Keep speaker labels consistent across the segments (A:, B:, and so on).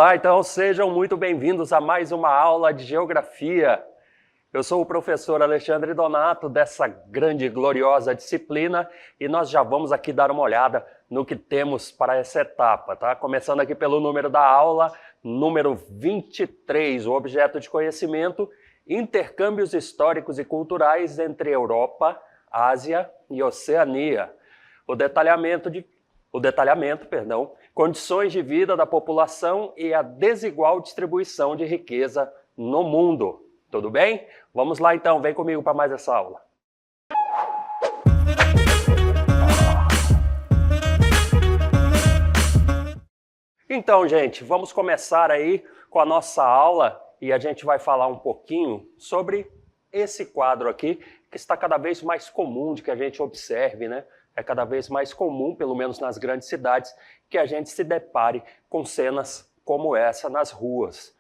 A: Olá, então sejam muito bem-vindos a mais uma aula de Geografia. Eu sou o professor Alexandre Donato dessa grande e gloriosa disciplina e nós já vamos aqui dar uma olhada no que temos para essa etapa, tá? Começando aqui pelo número da aula, número 23, o objeto de conhecimento, intercâmbios históricos e culturais entre Europa, Ásia e Oceania. O detalhamento, condições de vida da população e a desigual distribuição de riqueza no mundo. Tudo bem? Vamos lá então, vem comigo para mais essa aula. Então, gente, vamos começar aí com a nossa aula e a gente vai falar um pouquinho sobre esse quadro aqui, que está cada vez mais comum de que a gente observe, né? É cada vez mais comum, pelo menos nas grandes cidades, que a gente se depare com cenas como essa nas ruas.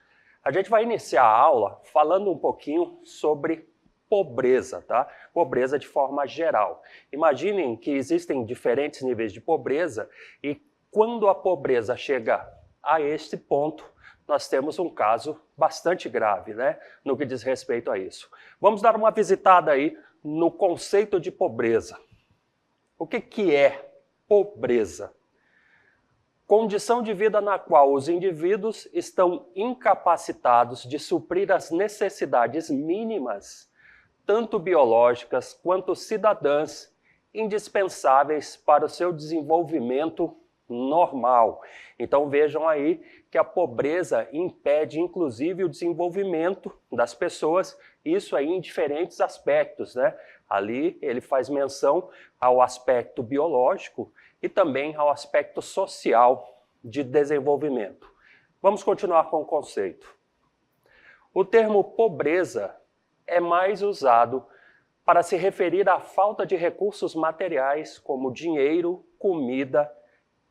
A: A gente vai iniciar a aula falando um pouquinho sobre pobreza, tá? Pobreza de forma geral. Imaginem que existem diferentes níveis de pobreza e quando a pobreza chega a este ponto, nós temos um caso bastante grave, né? No que diz respeito a isso. Vamos dar uma visitada aí no conceito de pobreza. O que é pobreza? Condição de vida na qual os indivíduos estão incapacitados de suprir as necessidades mínimas, tanto biológicas quanto cidadãs, indispensáveis para o seu desenvolvimento normal. Então vejam aí que a pobreza impede inclusive o desenvolvimento das pessoas, isso aí em diferentes aspectos, né? Ali ele faz menção ao aspecto biológico e também ao aspecto social de desenvolvimento. Vamos continuar com o conceito. O termo pobreza é mais usado para se referir à falta de recursos materiais como dinheiro, comida,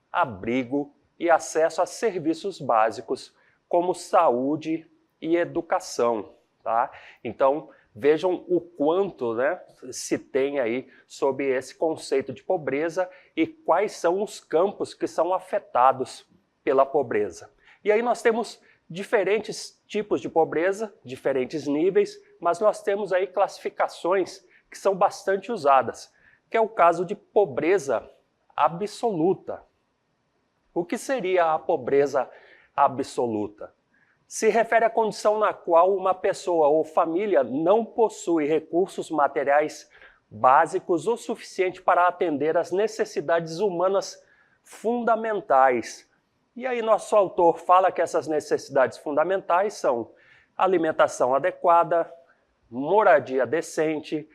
A: abrigo e acesso a serviços básicos como saúde e educação, tá? Então, vejam o quanto, né, se tem aí sobre esse conceito de pobreza e quais são os campos que são afetados pela pobreza. E aí nós temos diferentes tipos de pobreza, diferentes níveis, mas nós temos aí classificações que são bastante usadas, que é o caso de pobreza absoluta. O que seria a pobreza absoluta? Se refere à condição na qual uma pessoa ou família não possui recursos materiais básicos o suficiente para atender às necessidades humanas fundamentais. E aí nosso autor fala que essas necessidades fundamentais são alimentação adequada, moradia decente,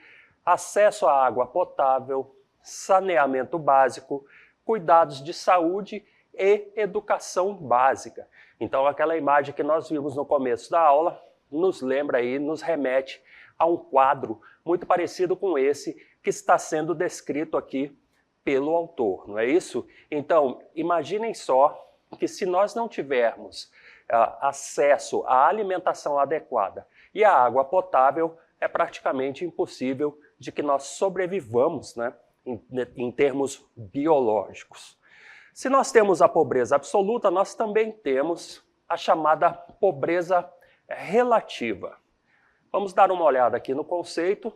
A: acesso à água potável, saneamento básico, cuidados de saúde e educação básica. Então aquela imagem que nós vimos no começo da aula nos lembra aí, nos remete a um quadro muito parecido com esse que está sendo descrito aqui pelo autor, não é isso? Então imaginem só que se nós não tivermos acesso à alimentação adequada e à água potável, é praticamente impossível de que nós sobrevivamos, né, em termos biológicos. Se nós temos a pobreza absoluta, nós também temos a chamada pobreza relativa. Vamos dar uma olhada aqui no conceito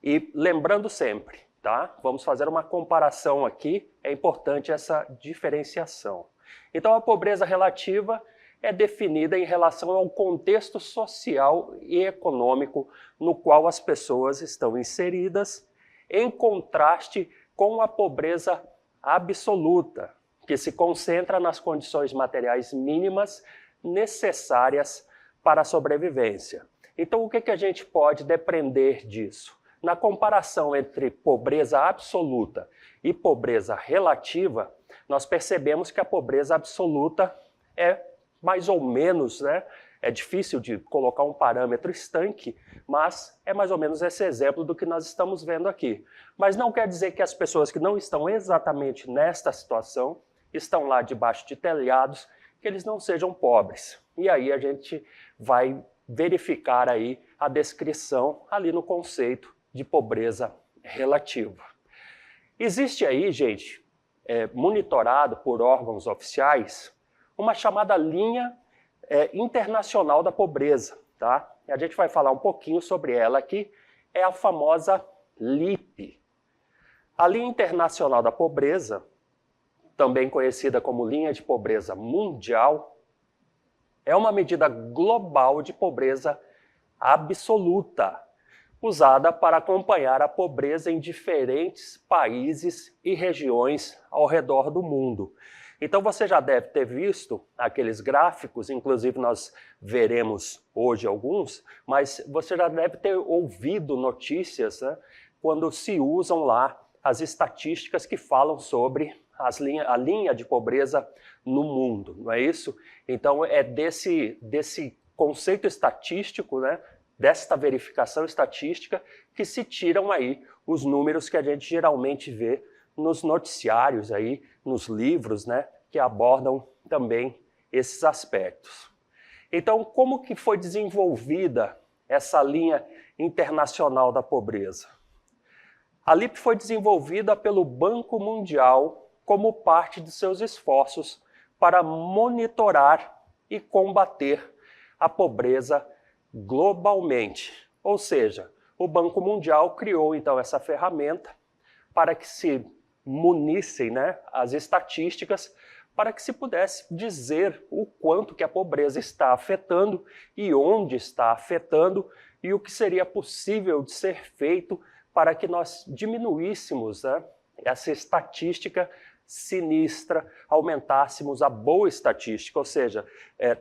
A: e lembrando sempre, tá? Vamos fazer uma comparação aqui, é importante essa diferenciação. Então a pobreza relativa é definida em relação ao contexto social e econômico no qual as pessoas estão inseridas, em contraste com a pobreza absoluta, que se concentra nas condições materiais mínimas necessárias para a sobrevivência. Então, o que a gente pode depreender disso? Na comparação entre pobreza absoluta e pobreza relativa, nós percebemos que a pobreza absoluta é mais ou menos, né? É difícil de colocar um parâmetro estanque, mas é mais ou menos esse exemplo do que nós estamos vendo aqui. Mas não quer dizer que as pessoas que não estão exatamente nesta situação, estão lá debaixo de telhados, que eles não sejam pobres. E aí a gente vai verificar aí a descrição ali no conceito de pobreza relativa. Existe aí, gente, monitorado por órgãos oficiais, uma chamada linha internacional da pobreza, tá? E a gente vai falar um pouquinho sobre ela aqui, é a famosa LIP. A linha internacional da pobreza, também conhecida como linha de pobreza mundial, é uma medida global de pobreza absoluta, usada para acompanhar a pobreza em diferentes países e regiões ao redor do mundo. Então você já deve ter visto aqueles gráficos, inclusive nós veremos hoje alguns, mas você já deve ter ouvido notícias, né, quando se usam lá as estatísticas que falam sobre a linha de pobreza no mundo, não é isso? Então é desse conceito estatístico, né, desta verificação estatística, que se tiram aí os números que a gente geralmente vê nos noticiários, aí, nos livros, né, que abordam também esses aspectos. Então, como que foi desenvolvida essa linha internacional da pobreza? A LIP foi desenvolvida pelo Banco Mundial como parte de seus esforços para monitorar e combater a pobreza globalmente. Ou seja, o Banco Mundial criou então essa ferramenta para que se munissem, né, as estatísticas, para que se pudesse dizer o quanto que a pobreza está afetando e onde está afetando e o que seria possível de ser feito para que nós diminuíssemos, né, essa estatística sinistra, aumentássemos a boa estatística, ou seja,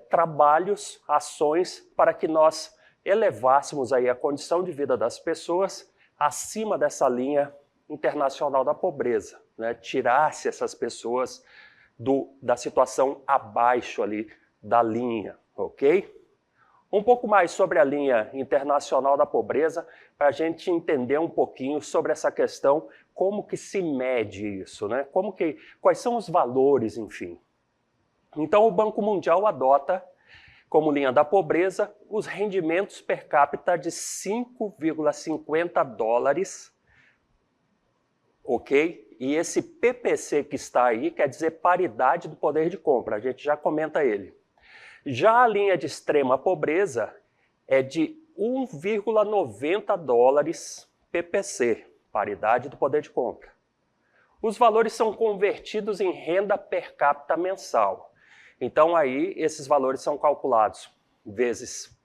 A: trabalhos, ações para que nós elevássemos aí a condição de vida das pessoas acima dessa linha internacional da pobreza, né? Tirasse essas pessoas da situação abaixo ali da linha, ok? Um pouco mais sobre a linha internacional da pobreza, para a gente entender um pouquinho sobre essa questão, como que se mede isso, né? Quais são os valores, enfim. Então o Banco Mundial adota como linha da pobreza os rendimentos per capita de 5,50 dólares, ok? E esse PPC que está aí quer dizer paridade do poder de compra, a gente já comenta ele. Já a linha de extrema pobreza é de 1,90 dólares PPC, paridade do poder de compra. Os valores são convertidos em renda per capita mensal. Então aí esses valores são calculados vezes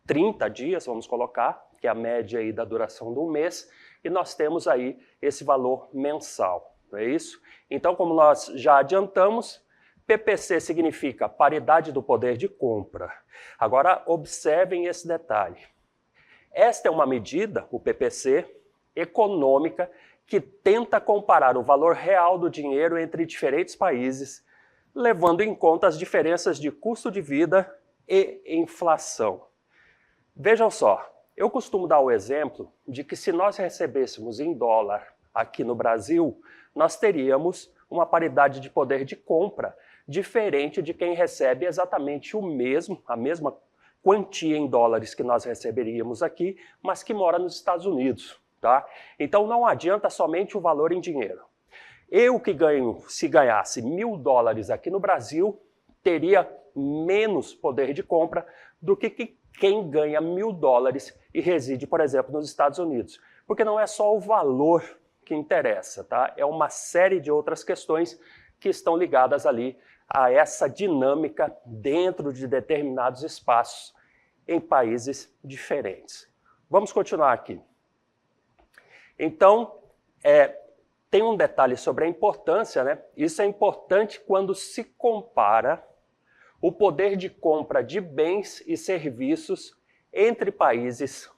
A: 30 dias, vamos colocar, que é a média aí da duração do mês, e nós temos aí esse valor mensal, não é isso? Então, como nós já adiantamos, PPC significa paridade do poder de compra. Agora, observem esse detalhe. Esta é uma medida, o PPC, econômica, que tenta comparar o valor real do dinheiro entre diferentes países, levando em conta as diferenças de custo de vida e inflação. Vejam só, eu costumo dar o exemplo de que se nós recebêssemos em dólar aqui no Brasil, nós teríamos uma paridade de poder de compra diferente de quem recebe exatamente a mesma quantia em dólares que nós receberíamos aqui, mas que mora nos Estados Unidos, tá? Então não adianta somente o valor em dinheiro. Eu que ganho, se ganhasse 1.000 dólares aqui no Brasil, teria menos poder de compra do que quem ganha 1.000 dólares e reside, por exemplo, nos Estados Unidos. Porque não é só o valor que interessa, tá? É uma série de outras questões que estão ligadas ali a essa dinâmica dentro de determinados espaços em países diferentes. Vamos continuar aqui. Então, tem um detalhe sobre a importância, né? Isso é importante quando se compara o poder de compra de bens e serviços entre países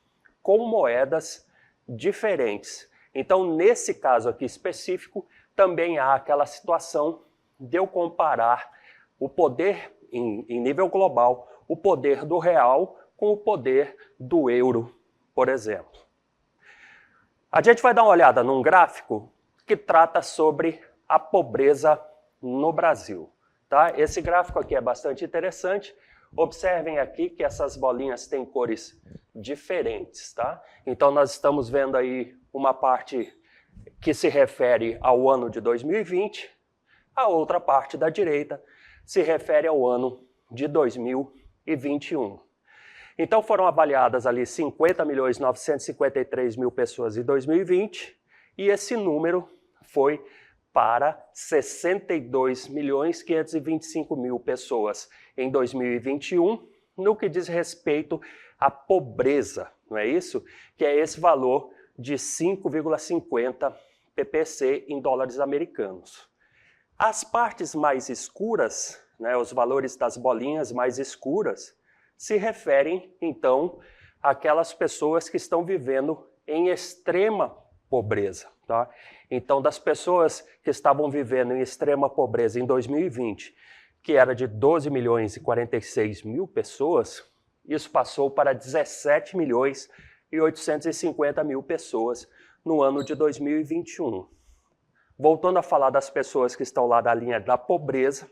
A: com moedas diferentes. Então, nesse caso aqui específico, também há aquela situação de eu comparar o poder, em nível global, o poder do real com o poder do euro, por exemplo. A gente vai dar uma olhada num gráfico que trata sobre a pobreza no Brasil. Tá? Esse gráfico aqui é bastante interessante. Observem aqui que essas bolinhas têm cores diferentes. Tá? Então nós estamos vendo aí uma parte que se refere ao ano de 2020, a outra parte da direita se refere ao ano de 2021. Então foram avaliadas ali 50.953.000 pessoas em 2020 e esse número foi para 62.525.000 pessoas em 2021, no que diz respeito à pobreza, não é isso? Que é esse valor de 5,50 ppc em dólares americanos. As partes mais escuras, né, os valores das bolinhas mais escuras, se referem, então, àquelas pessoas que estão vivendo em extrema pobreza. Tá? Então, das pessoas que estavam vivendo em extrema pobreza em 2020, que era de 12.046.000 pessoas, isso passou para 17.850.000 pessoas no ano de 2021. Voltando a falar das pessoas que estão lá da linha da pobreza,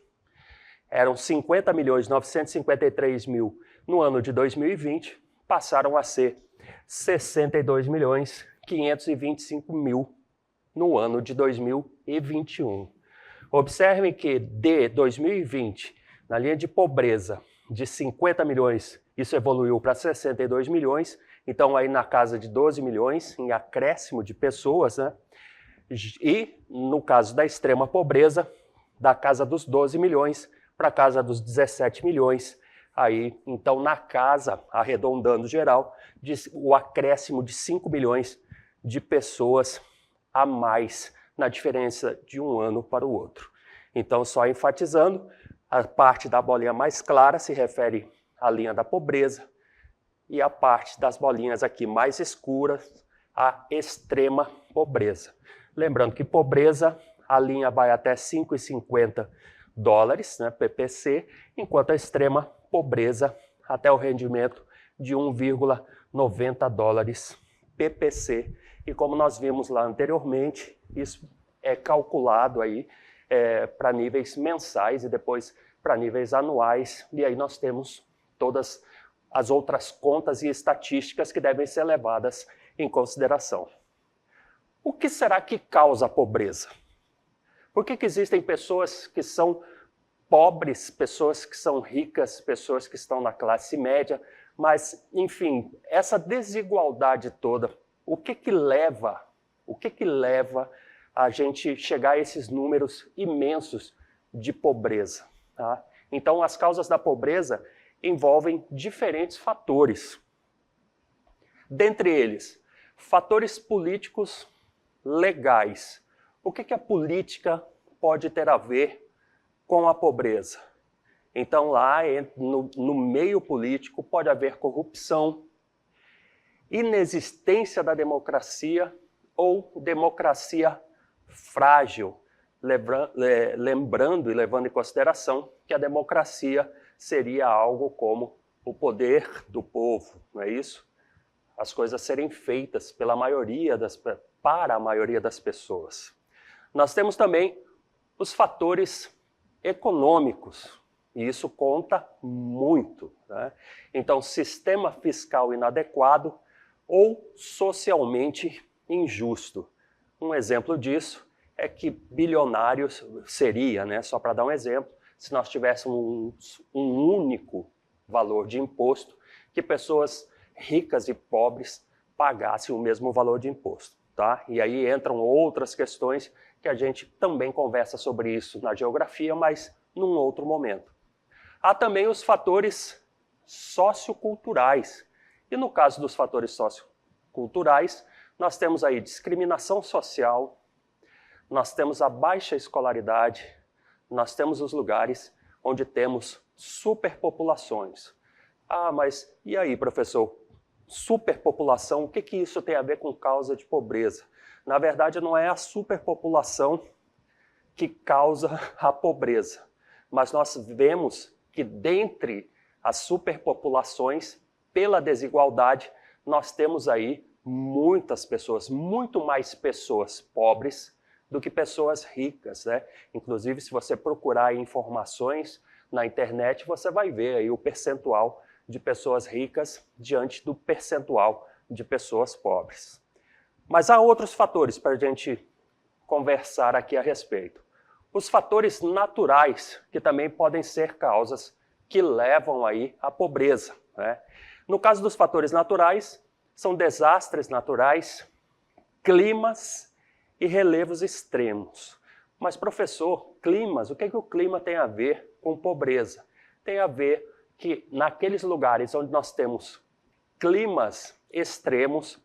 A: eram 50.953.000 no ano de 2020, passaram a ser 62.525.000 no ano de 2021. Observem que de 2020, na linha de pobreza, de 50 milhões, isso evoluiu para 62 milhões, então aí na casa de 12 milhões, em acréscimo de pessoas, né? E no caso da extrema pobreza, da casa dos 12 milhões para a casa dos 17 milhões, aí então na casa, arredondando geral, o acréscimo de 5 milhões de pessoas a mais na diferença de um ano para o outro. Então, só enfatizando, a parte da bolinha mais clara se refere à linha da pobreza e a parte das bolinhas aqui mais escuras, à extrema pobreza. Lembrando que pobreza, a linha vai até 5,50 dólares, né, ppc, enquanto a extrema pobreza até o rendimento de 1,90 dólares ppc. E como nós vimos lá anteriormente, isso é calculado aí para níveis mensais e depois para níveis anuais, e aí nós temos todas as outras contas e estatísticas que devem ser levadas em consideração. O que será que causa a pobreza? Por que existem pessoas que são pobres, pessoas que são ricas, pessoas que estão na classe média, mas, enfim, essa desigualdade toda, o que leva a gente chegar a esses números imensos de pobreza? Tá? Então, as causas da pobreza envolvem diferentes fatores. Dentre eles, fatores políticos legais. O que a política pode ter a ver com a pobreza? Então, lá no meio político pode haver corrupção, inexistência da democracia ou democracia frágil, lembrando e levando em consideração que a democracia seria algo como o poder do povo, não é isso? As coisas serem feitas para a maioria das pessoas. Nós temos também os fatores econômicos, e isso conta muito, né? Então, sistema fiscal inadequado ou socialmente injusto. Um exemplo disso é que bilionários seria, né, só para dar um exemplo, se nós tivéssemos um único valor de imposto, que pessoas ricas e pobres pagassem o mesmo valor de imposto. Tá? E aí entram outras questões que a gente também conversa sobre isso na geografia, mas num outro momento. Há também os fatores socioculturais. E no caso dos fatores socioculturais, nós temos aí discriminação social, nós temos a baixa escolaridade, nós temos os lugares onde temos superpopulações. Ah, mas e aí, professor? Superpopulação, o que isso tem a ver com causa de pobreza? Na verdade, não é a superpopulação que causa a pobreza, mas nós vemos que dentre as superpopulações, pela desigualdade, nós temos aí muitas pessoas, muito mais pessoas pobres do que pessoas ricas, né? Inclusive, se você procurar informações na internet, você vai ver aí o percentual de pessoas ricas diante do percentual de pessoas pobres. Mas há outros fatores para a gente conversar aqui a respeito. os fatores naturais, que também podem ser causas que levam aí à pobreza, né? No caso dos fatores naturais, são desastres naturais, climas e relevos extremos. Mas, professor, climas, o que o clima tem a ver com pobreza? Tem a ver que naqueles lugares onde nós temos climas extremos,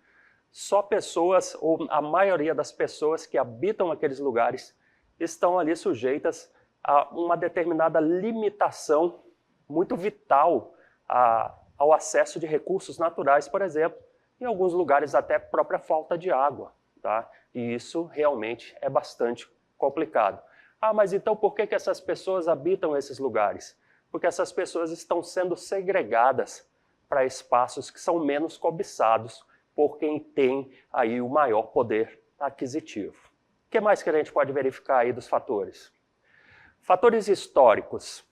A: só pessoas, ou a maioria das pessoas que habitam aqueles lugares, estão ali sujeitas a uma determinada limitação muito vital ao acesso de recursos naturais, por exemplo, em alguns lugares até própria falta de água, tá? E isso realmente é bastante complicado. Ah, mas então por que essas pessoas habitam esses lugares? Porque essas pessoas estão sendo segregadas para espaços que são menos cobiçados por quem tem aí o maior poder aquisitivo. O que mais que a gente pode verificar aí dos fatores? Fatores históricos.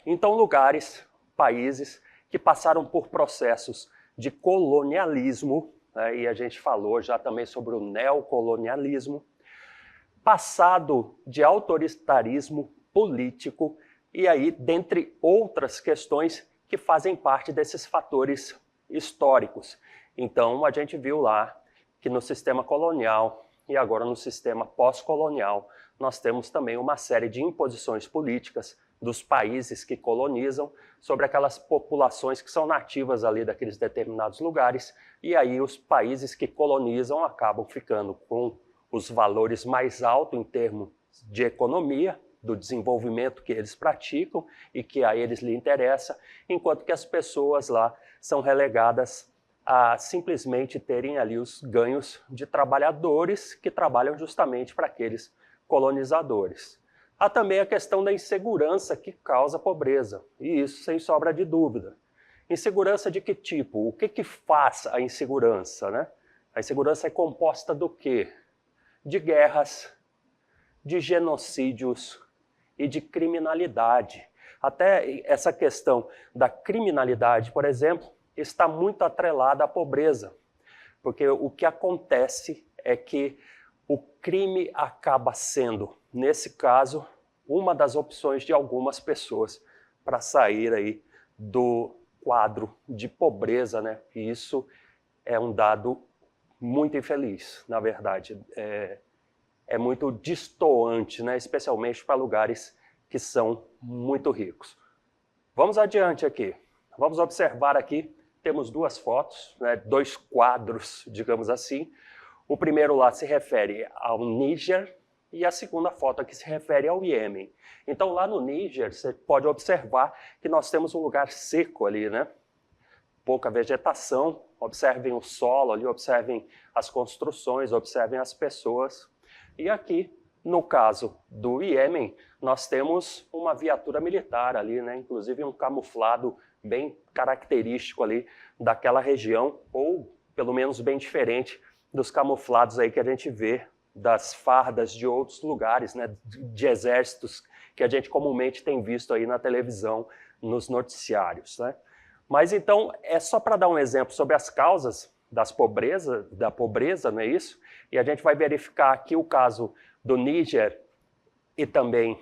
A: Então, lugares, países que passaram por processos de colonialismo, né, e a gente falou já também sobre o neocolonialismo, passado de autoritarismo político, e aí, dentre outras questões que fazem parte desses fatores históricos. Então, a gente viu lá que no sistema colonial e agora no sistema pós-colonial, nós temos também uma série de imposições políticas dos países que colonizam sobre aquelas populações que são nativas ali daqueles determinados lugares, e aí os países que colonizam acabam ficando com os valores mais altos em termos de economia, do desenvolvimento que eles praticam e que a eles lhe interessa, enquanto que as pessoas lá são relegadas a simplesmente terem ali os ganhos de trabalhadores que trabalham justamente para aqueles colonizadores. Há também a questão da insegurança que causa pobreza, e isso sem sobra de dúvida. Insegurança de que tipo? O que faz a insegurança, né? A insegurança é composta do quê? De guerras, de genocídios e de criminalidade. Até essa questão da criminalidade, por exemplo, está muito atrelada à pobreza, porque o que acontece é que o crime acaba sendo, nesse caso, uma das opções de algumas pessoas para sair aí do quadro de pobreza, né? E isso é um dado muito infeliz, na verdade. É muito destoante, né? Especialmente para lugares que são muito ricos. Vamos adiante aqui. Vamos observar aqui, temos duas fotos, né? Dois quadros, digamos assim. O primeiro lá se refere ao Níger e a segunda foto aqui se refere ao Iêmen. Então lá no Níger você pode observar que nós temos um lugar seco ali, né? Pouca vegetação, observem o solo ali, observem as construções, observem as pessoas. E aqui, no caso do Iêmen, nós temos uma viatura militar ali, né? Inclusive um camuflado bem característico ali daquela região, ou pelo menos bem diferente dos camuflados aí que a gente vê das fardas de outros lugares, né? De exércitos que a gente comumente tem visto aí na televisão, nos noticiários, né? Mas então, é só para dar um exemplo sobre as causas da pobreza, não é isso? E a gente vai verificar aqui o caso do Níger e também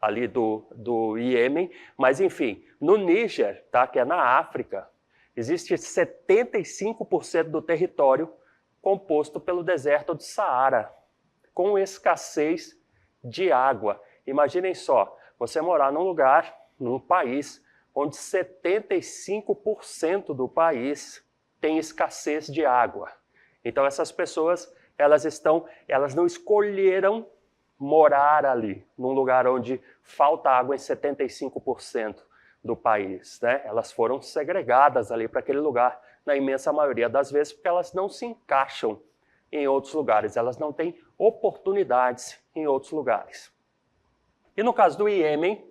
A: ali do Iêmen, mas enfim, no Níger, tá, que é na África, existe 75% do território composto pelo deserto de Saara, com escassez de água. Imaginem só, você morar num lugar, num país, onde 75% do país tem escassez de água. Então essas pessoas, elas não escolheram morar ali, num lugar onde falta água em 75% do país, né? Elas foram segregadas ali para aquele lugar, na imensa maioria das vezes, porque elas não se encaixam em outros lugares, elas não têm oportunidades em outros lugares. E no caso do Iêmen,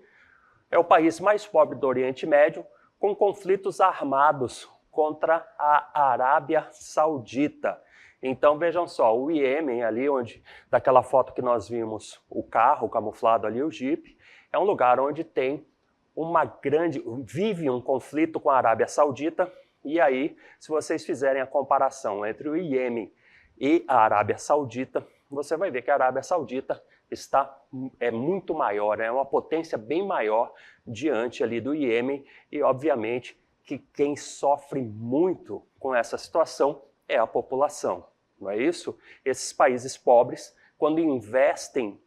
A: é o país mais pobre do Oriente Médio, com conflitos armados contra a Arábia Saudita. Então vejam só, o Iêmen ali, daquela foto que nós vimos, o carro camuflado ali, o Jeep, é um lugar onde tem vive um conflito com a Arábia Saudita, e aí, se vocês fizerem a comparação entre o Iêmen e a Arábia Saudita, você vai ver que a Arábia Saudita é muito maior, é uma potência bem maior diante ali do Iêmen e, obviamente, que quem sofre muito com essa situação é a população, não é isso? Esses países pobres, quando investem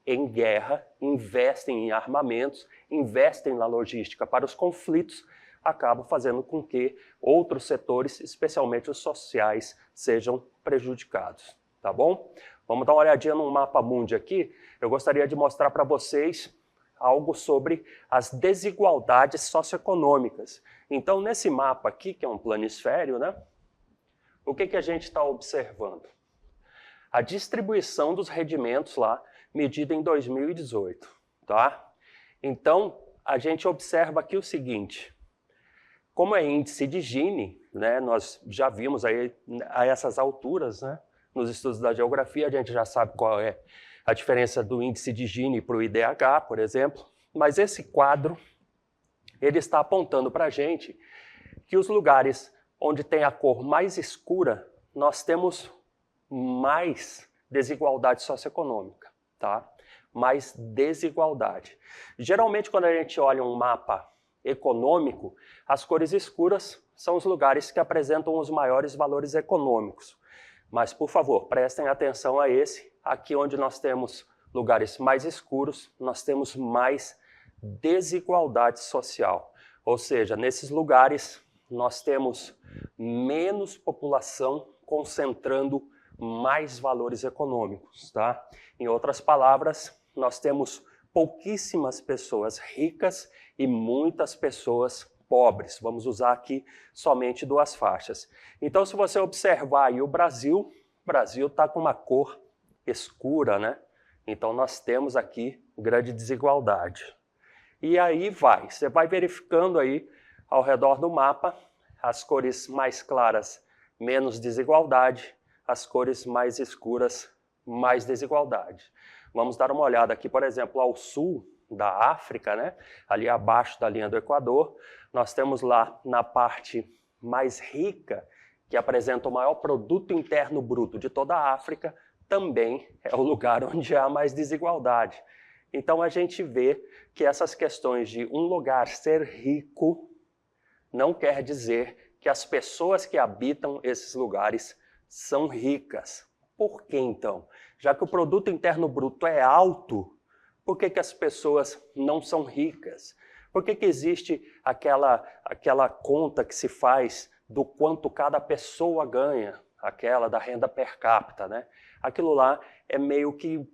A: em guerra, investem em armamentos, investem na logística para os conflitos, acabam fazendo com que outros setores, especialmente os sociais, sejam prejudicados, tá bom? Vamos dar uma olhadinha no mapa mundi aqui. Eu gostaria de mostrar para vocês algo sobre as desigualdades socioeconômicas. Então, nesse mapa aqui, que é um planisfério, né? O que a gente está observando? A distribuição dos rendimentos lá, medida em 2018, tá? Então, a gente observa aqui o seguinte, como é índice de Gini, né, nós já vimos aí a essas alturas, né, nos estudos da geografia, a gente já sabe qual é a diferença do índice de Gini para o IDH, por exemplo, mas esse quadro, ele está apontando para a gente que os lugares onde tem a cor mais escura, nós temos mais desigualdade socioeconômica, tá? Mais desigualdade. Geralmente, quando a gente olha um mapa econômico, as cores escuras são os lugares que apresentam os maiores valores econômicos. Mas, por favor, prestem atenção a esse. Aqui onde nós temos lugares mais escuros, nós temos mais desigualdade social. Ou seja, nesses lugares nós temos menos população concentrando mais valores econômicos, tá? Em outras palavras, nós temos pouquíssimas pessoas ricas e muitas pessoas pobres. Vamos usar aqui somente duas faixas. Então, se você observar aí o Brasil está com uma cor escura, né? Então, nós temos aqui grande desigualdade. E aí você vai verificando aí ao redor do mapa, as cores mais claras, menos desigualdade, as cores mais escuras, mais desigualdade. Vamos dar uma olhada aqui, por exemplo, ao sul da África, né? Ali abaixo da linha do Equador, nós temos lá na parte mais rica, que apresenta o maior produto interno bruto de toda a África, também é o lugar onde há mais desigualdade. Então a gente vê que essas questões de um lugar ser rico não quer dizer que as pessoas que habitam esses lugares são ricas. Por que então? Já que o produto interno bruto é alto, por que as pessoas não são ricas? Por que existe aquela conta que se faz do quanto cada pessoa ganha, aquela da renda per capita, né? Aquilo lá é meio que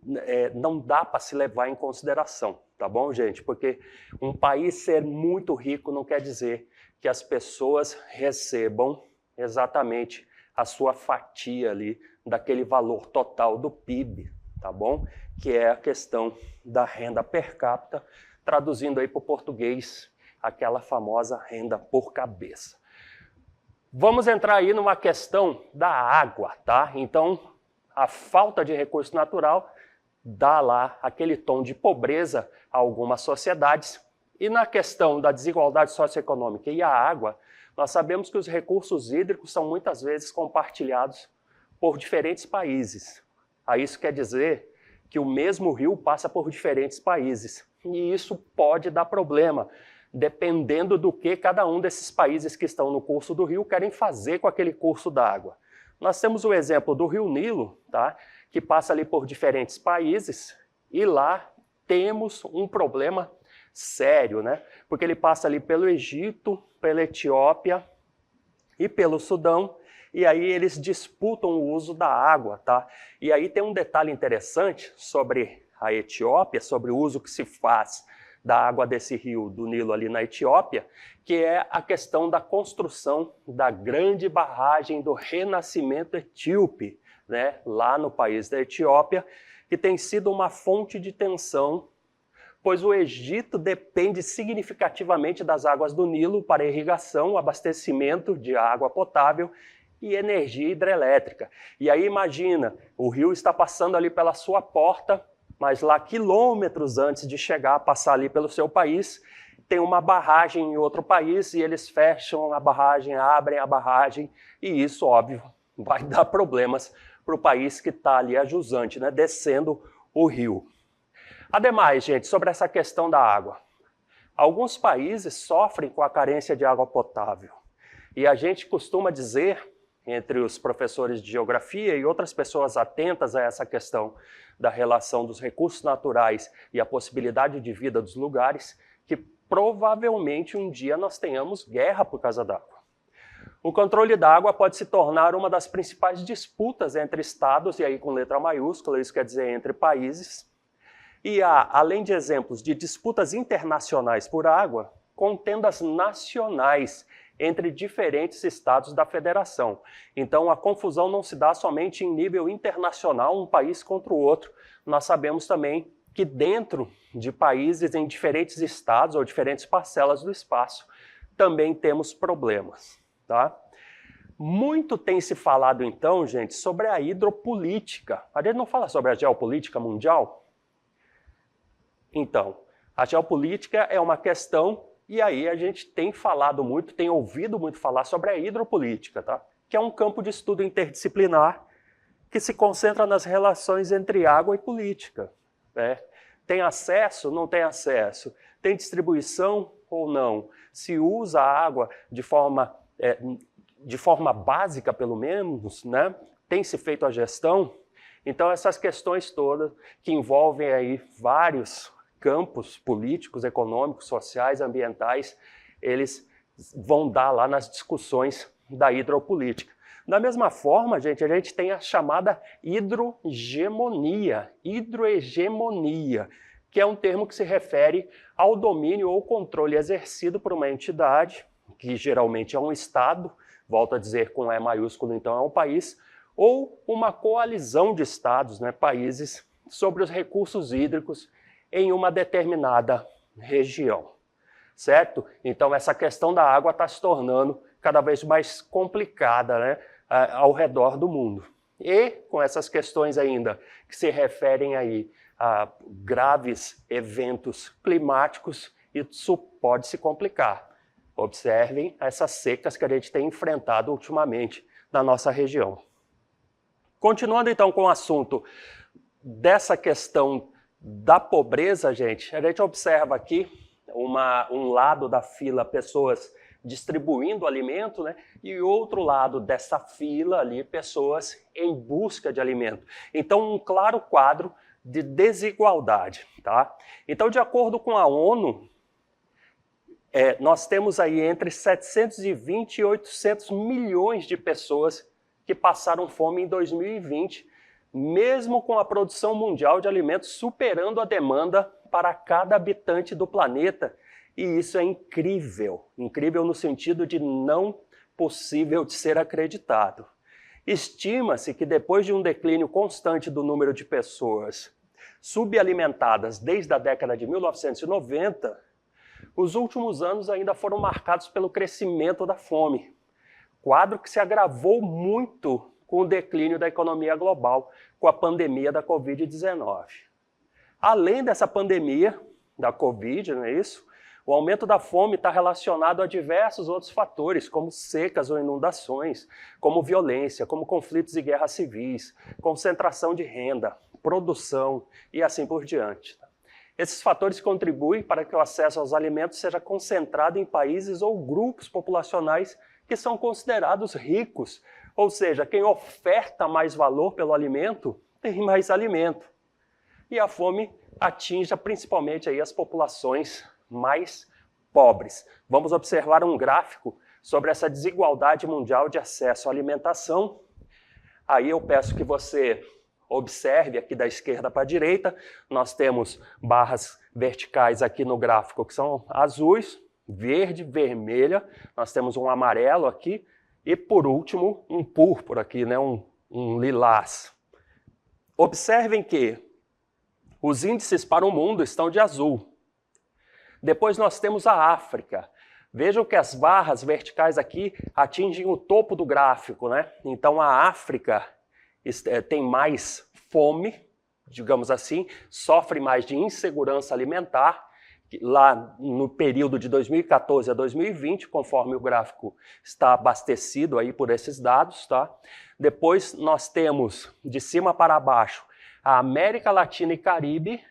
A: não dá para se levar em consideração, tá bom, gente? Porque um país ser muito rico não quer dizer que as pessoas recebam exatamente a sua fatia ali daquele valor total do PIB, tá bom? Que é a questão da renda per capita, traduzindo aí para o português, aquela famosa renda por cabeça. Vamos entrar aí numa questão da água, tá? Então, a falta de recurso natural dá lá aquele tom de pobreza a algumas sociedades. E na questão da desigualdade socioeconômica e a água, nós sabemos que os recursos hídricos são muitas vezes compartilhados por diferentes países. Isso quer dizer que o mesmo rio passa por diferentes países. E isso pode dar problema, dependendo do que cada um desses países que estão no curso do rio querem fazer com aquele curso d'água. Nós temos o exemplo do Rio Nilo, tá? Que passa ali por diferentes países, e lá temos um problema sério, né? Porque ele passa ali pelo Egito, pela Etiópia e pelo Sudão, e aí eles disputam o uso da água, tá? E aí tem um detalhe interessante sobre a Etiópia, sobre o uso que se faz da água desse rio do Nilo ali na Etiópia, que é a questão da construção da grande barragem do Renascimento Etíope, né? Lá no país da Etiópia, que tem sido uma fonte de tensão, pois o Egito depende significativamente das águas do Nilo para irrigação, abastecimento de água potável e energia hidrelétrica. E aí imagina, o rio está passando ali pela sua porta, mas lá quilômetros antes de chegar a passar ali pelo seu país, tem uma barragem em outro país e eles fecham a barragem, abrem a barragem, e isso, óbvio, vai dar problemas para o país que está ali a jusante, né, descendo o rio. Ademais, gente, sobre essa questão da água. Alguns países sofrem com a carência de água potável. E a gente costuma dizer, entre os professores de geografia e outras pessoas atentas a essa questão da relação dos recursos naturais e a possibilidade de vida dos lugares, que provavelmente um dia nós tenhamos guerra por causa d'água. O controle da água pode se tornar uma das principais disputas entre estados, e aí com letra maiúscula, isso quer dizer entre países. E há, além de exemplos de disputas internacionais por água, contendas nacionais entre diferentes estados da federação. Então a confusão não se dá somente em nível internacional, um país contra o outro. Nós sabemos também que dentro de países, em diferentes estados ou diferentes parcelas do espaço, também temos problemas. Tá? Muito tem se falado então, gente, sobre a hidropolítica. A gente não fala sobre a geopolítica mundial? Então, a geopolítica é uma questão, e aí a gente tem falado muito, tem ouvido muito falar sobre a hidropolítica, tá? Que é um campo de estudo interdisciplinar que se concentra nas relações entre água e política. Né? Tem acesso, não tem acesso? Tem distribuição ou não? Se usa a água de forma básica, pelo menos, né? Tem se feito a gestão? Então essas questões todas que envolvem aí vários campos políticos, econômicos, sociais, ambientais, eles vão dar lá nas discussões da hidropolítica. Da mesma forma, gente, a gente tem a chamada hidrohegemonia, que é um termo que se refere ao domínio ou controle exercido por uma entidade, que geralmente é um estado, volto a dizer com E maiúsculo, então é um país, ou uma coalizão de estados, né, países, sobre os recursos hídricos em uma determinada região, certo? Então essa questão da água está se tornando cada vez mais complicada, né, ao redor do mundo. E com essas questões ainda que se referem aí a graves eventos climáticos, isso pode se complicar. Observem essas secas que a gente tem enfrentado ultimamente na nossa região. Continuando então com o assunto dessa questão da pobreza, gente, a gente observa aqui um lado da fila pessoas distribuindo alimento, né? E outro lado dessa fila ali, pessoas em busca de alimento. Então, um claro quadro de desigualdade, tá? Então, de acordo com a ONU, nós temos aí entre 720 e 800 milhões de pessoas que passaram fome em 2020, mesmo com a produção mundial de alimentos superando a demanda para cada habitante do planeta. E isso é incrível, incrível no sentido de não possível de ser acreditado. Estima-se que depois de um declínio constante do número de pessoas subalimentadas desde a década de 1990, os últimos anos ainda foram marcados pelo crescimento da fome, quadro que se agravou muito com o declínio da economia global, com a pandemia da Covid-19. Além dessa pandemia da Covid, não é isso? O aumento da fome está relacionado a diversos outros fatores, como secas ou inundações, como violência, como conflitos e guerras civis, concentração de renda, produção e assim por diante. Esses fatores contribuem para que o acesso aos alimentos seja concentrado em países ou grupos populacionais que são considerados ricos, ou seja, quem oferta mais valor pelo alimento tem mais alimento. E a fome atinge principalmente aí as populações mais pobres. Vamos observar um gráfico sobre essa desigualdade mundial de acesso à alimentação. Aí eu peço que você observe aqui da esquerda para a direita, nós temos barras verticais aqui no gráfico que são azuis, verde, vermelha, nós temos um amarelo aqui e por último um púrpura aqui, né? um lilás. Observem que os índices para o mundo estão de azul. Depois nós temos a África. Vejam que as barras verticais aqui atingem o topo do gráfico, né? Então a África tem mais fome, digamos assim, sofre mais de insegurança alimentar, lá no período de 2014 a 2020, conforme o gráfico está abastecido aí por esses dados, tá? Depois nós temos, de cima para baixo, a América Latina e Caribe,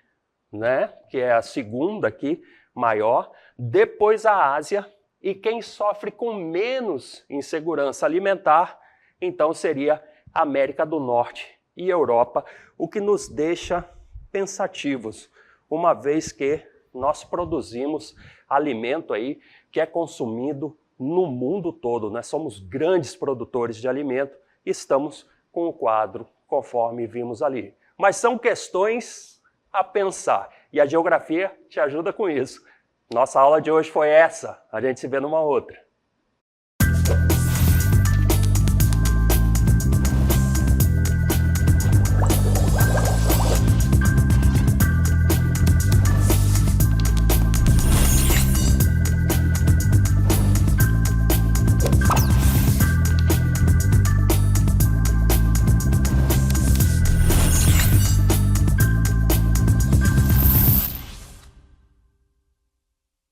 A: né, que é a segunda aqui, maior, depois a Ásia, e quem sofre com menos insegurança alimentar, então seria a América do Norte e Europa, o que nos deixa pensativos, uma vez que nós produzimos alimento aí que é consumido no mundo todo. Nós somos grandes produtores de alimento e estamos com o quadro conforme vimos ali. Mas são questões a pensar e a geografia te ajuda com isso. Nossa aula de hoje foi essa. A gente se vê numa outra.